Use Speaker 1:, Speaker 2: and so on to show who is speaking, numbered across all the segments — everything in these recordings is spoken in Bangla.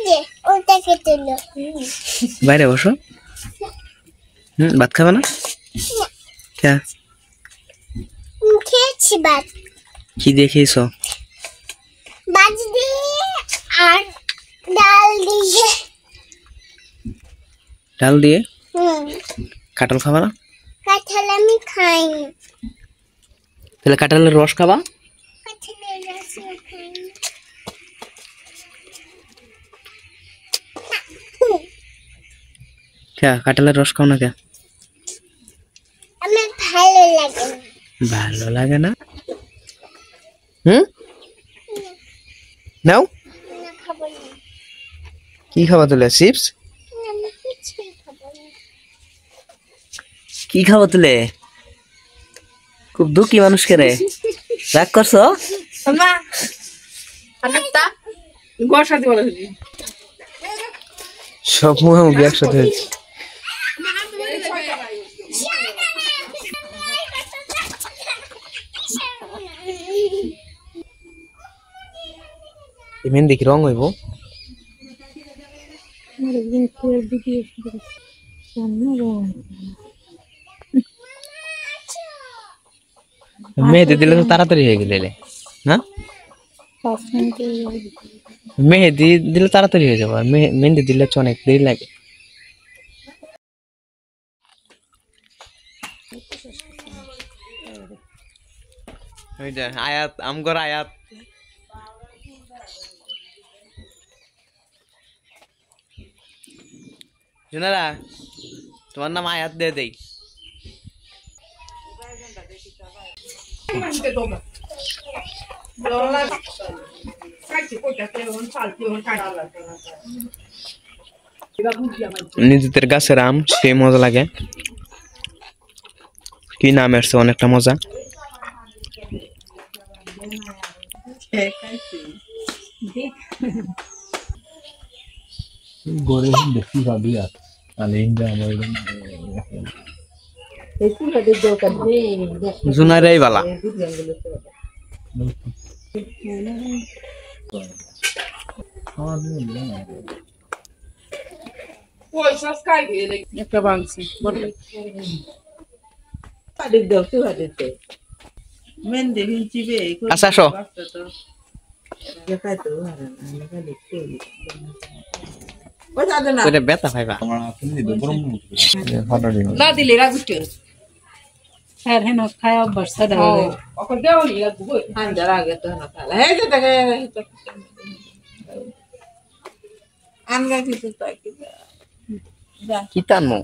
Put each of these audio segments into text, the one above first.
Speaker 1: যে ওটা কেটে লো
Speaker 2: বাইরে বসো ভাত খাবে না কে
Speaker 1: খেয়েছি ভাত
Speaker 2: কি দিয়ে খেয়েছো
Speaker 1: ভাত দিয়ে আর ডাল দিয়ে
Speaker 2: ডাল দিয়ে কাঁঠাল খাবা না
Speaker 1: কাঁঠাল আমি খাই
Speaker 2: তাহলে কাঁঠালের রস খাবা
Speaker 1: কাঁঠালের রস খাই
Speaker 2: কে কাঁঠালের রস খাও না কে
Speaker 1: আমার ভালো লাগে না
Speaker 2: ভালো লাগে না হুম নাও
Speaker 1: না খাবো না
Speaker 2: কি খাবা তুলে চিপস
Speaker 1: আমি কিছুই খাবো না
Speaker 2: কি খাবো তুলে খুব দুঃখী মানুষ কে রে রাগ করছো
Speaker 3: মা আরেকটা গোসা দি বলে দিই
Speaker 2: সব মুখোমুখি একসাথে হয়েছে মেহেন্দি কি রং হইব মেহেদি দিলে তো তাড়াতাড়ি হয়ে গেলে না মেহেদি দিলে তাড়াতাড়ি হয়ে যাবে আর মেহেন্দি দিলে তো অনেক দেরি লাগে ওই যে আয়াত আমগর আয়াত জুনারা তোমার নাম আয়াত দিয়ে দেই নিজেদের গাছের আম সেই মজা লাগে কি নাম আসছে অনেকটা মজা
Speaker 4: গড়ে দেখি ভাবি আর আলেইন্দা আমার
Speaker 2: জুনারাই বালা
Speaker 3: ওই সস্কাই গেলে একটা বাংসি বড় পাড়ি দাও তুই হাতে মেন দেখিন চিবে
Speaker 2: আচ্ছা আসো
Speaker 3: দেখাই তো আর না দেখতে ওই দাদা না
Speaker 2: ওরে বেতা ভাইবা
Speaker 4: আমার আপনি তো গরম ফাটা দিন
Speaker 3: না দিলে রাগুতে হ্যাঁ হেন খায়া বর্ষা দাও ওকে দেও নি লাগবো হান্দার আগে তো না খালা হে যে দেখে আনগা কিছু তাই কি
Speaker 2: কি টানো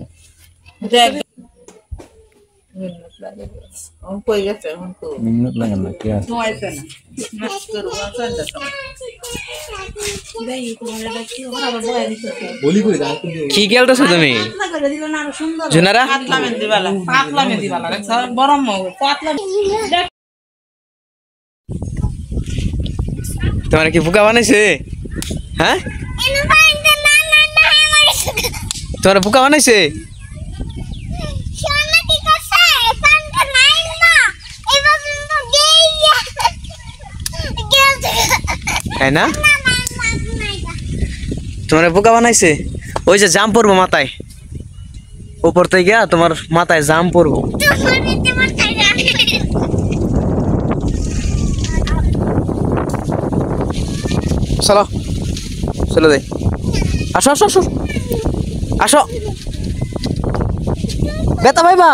Speaker 3: দেখ on কই গেছে on তো
Speaker 4: মিনিট লাগে না কি আছে
Speaker 3: নোয়াইছে না নষ্ট করব আসানটা দেই তোমার দেখি ওরা বড় দিতে
Speaker 4: বলি কই দাও
Speaker 2: কি গেলতেছো তুমি
Speaker 3: পাতলা করে দিল না আরো সুন্দর
Speaker 2: জুনারা
Speaker 3: পাতলা মেহেন্দি वाला দেখছ গরম হবে পাতলা
Speaker 2: তোমার কি বুকা বানাইছে হ্যাঁ
Speaker 1: এনে বাইন্দা না না না আমার
Speaker 2: তোমার বুকা বানাইছে
Speaker 1: সোনা কি করছে পান্তা নাই না এবার তো গেইয়া গেলতে
Speaker 2: তাই না
Speaker 1: না নাই
Speaker 2: তোমার বুকা বানাইছে ওই যে জাম পড়বো মাথায় উপর থেকে গিয়া তোমার মাথায় জাম পড়বো
Speaker 1: তোমার খাইরা
Speaker 2: চলো চলো দে আসো আসো আসো আসো বেতা ভাইবা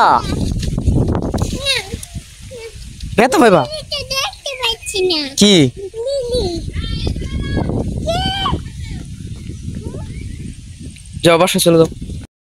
Speaker 2: বেতা ভাইবা
Speaker 1: দেখতে পাচ্ছি না
Speaker 2: কি
Speaker 1: লিলি
Speaker 2: যাও বাসা চলে যাও